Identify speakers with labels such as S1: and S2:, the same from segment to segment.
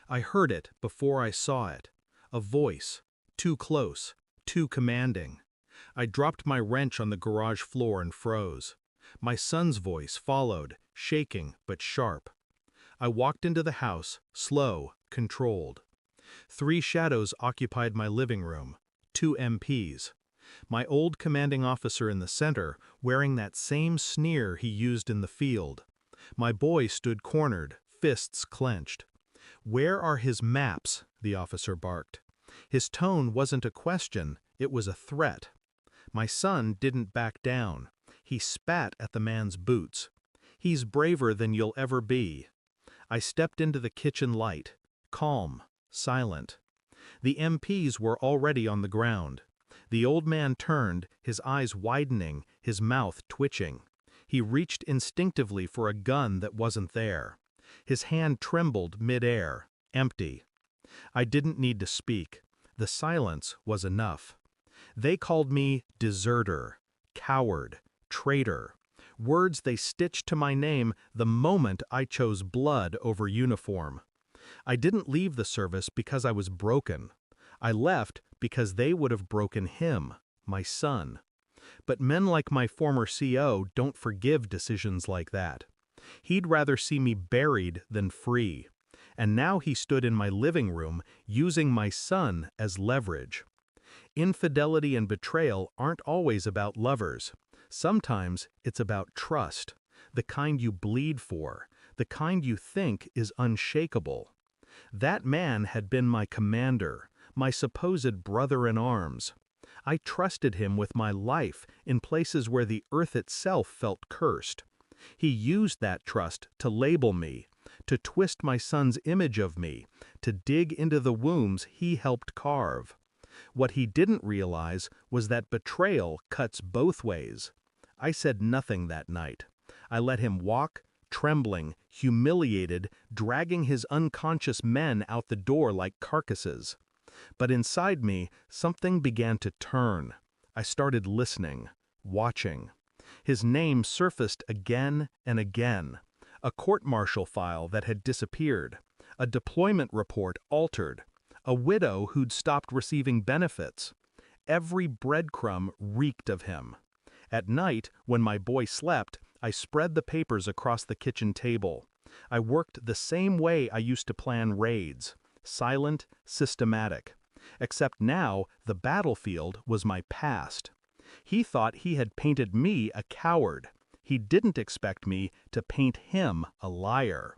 S1: I heard it before I saw it. A voice, too close, too commanding. I dropped my wrench on the garage floor and froze. My son's voice followed, shaking but sharp. I walked into the house, slow, controlled. 3 shadows occupied my living room, 2 MPs. My old commanding officer in the center, wearing that same sneer he used in the field. My boy stood cornered, fists clenched. "Where are his maps?" the officer barked. His tone wasn't a question, it was a threat. My son didn't back down. He spat at the man's boots. "He's braver than you'll ever be." I stepped into the kitchen light, calm, silent. The MPs were already on the ground. The old man turned, his eyes widening, his mouth twitching. He reached instinctively for a gun that wasn't there. His hand trembled mid-air, empty. I didn't need to speak. The silence was enough. They called me deserter, coward, traitor, words they stitched to my name the moment I chose blood over uniform. I didn't leave the service because I was broken. I left because they would have broken him, my son. But men like my former CO don't forgive decisions like that. He'd rather see me buried than free. And now he stood in my living room, using my son as leverage. Infidelity and betrayal aren't always about lovers. Sometimes it's about trust, the kind you bleed for, the kind you think is unshakable. That man had been my commander, my supposed brother-in-arms. I trusted him with my life in places where the earth itself felt cursed. He used that trust to label me, to twist my son's image of me, to dig into the wombs he helped carve. What he didn't realize was that betrayal cuts both ways. I said nothing that night. I let him walk, trembling, humiliated, dragging his unconscious men out the door like carcasses. But inside me, something began to turn. I started listening, watching. His name surfaced again and again. A court-martial file that had disappeared. A deployment report altered. A widow who'd stopped receiving benefits. Every breadcrumb reeked of him. At night, when my boy slept, I spread the papers across the kitchen table. I worked the same way I used to plan raids. Silent, systematic. Except now, the battlefield was my past. He thought he had painted me a coward. He didn't expect me to paint him a liar.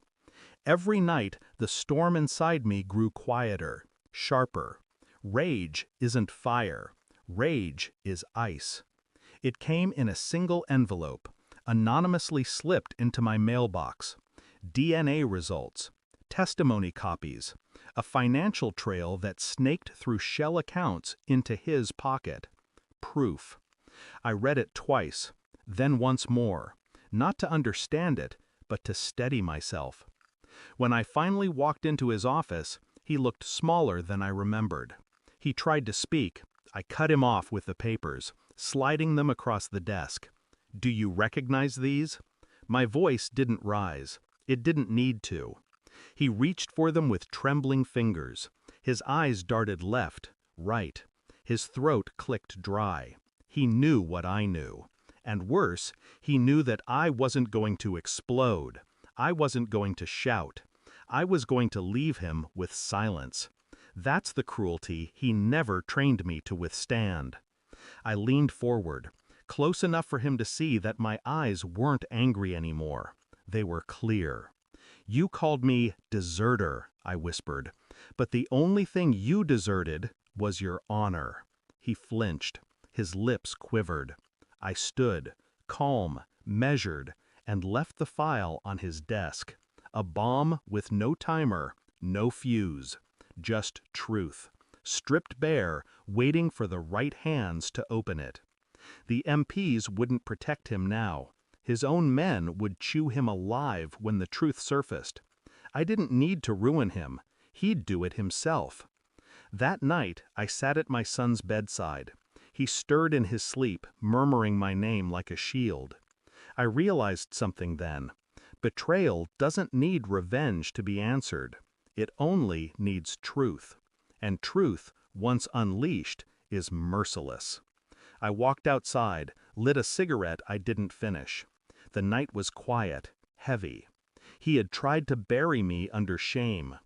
S1: Every night, the storm inside me grew quieter, sharper. Rage isn't fire. Rage is ice. It came in a single envelope, anonymously slipped into my mailbox. DNA results, testimony copies, a financial trail that snaked through shell accounts into his pocket. Proof. I read it twice, then once more, not to understand it, but to steady myself. When I finally walked into his office, he looked smaller than I remembered. He tried to speak. I cut him off with the papers, sliding them across the desk. "Do you recognize these?" My voice didn't rise. It didn't need to. He reached for them with trembling fingers. His eyes darted left, right. His throat clicked dry. He knew what I knew. And worse, he knew that I wasn't going to explode. I wasn't going to shout. I was going to leave him with silence. That's the cruelty he never trained me to withstand. I leaned forward, close enough for him to see that my eyes weren't angry anymore. They were clear. "You called me deserter," I whispered, "but the only thing you deserted was your honor." He flinched. His lips quivered. I stood, calm, measured, and left the file on his desk. A bomb with no timer, no fuse. Just truth, stripped bare, waiting for the right hands to open it. The MPs wouldn't protect him now. His own men would chew him alive when the truth surfaced. I didn't need to ruin him. He'd do it himself. That night, I sat at my son's bedside. He stirred in his sleep, murmuring my name like a shield. I realized something then. Betrayal doesn't need revenge to be answered. It only needs truth. And truth, once unleashed, is merciless. I walked outside, lit a cigarette I didn't finish. The night was quiet, heavy. He had tried to bury me under shame.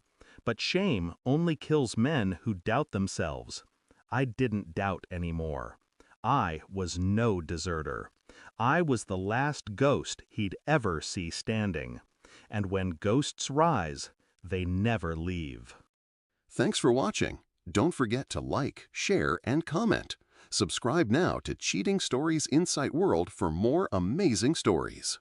S1: But shame only kills men who doubt themselves. I didn't doubt anymore. I was no deserter. I was the last ghost he'd ever see standing. And when ghosts rise, they never leave.
S2: Thanks for watching. Don't forget to like, share, and comment. Subscribe now to Cheating Stories Insight World for more amazing stories.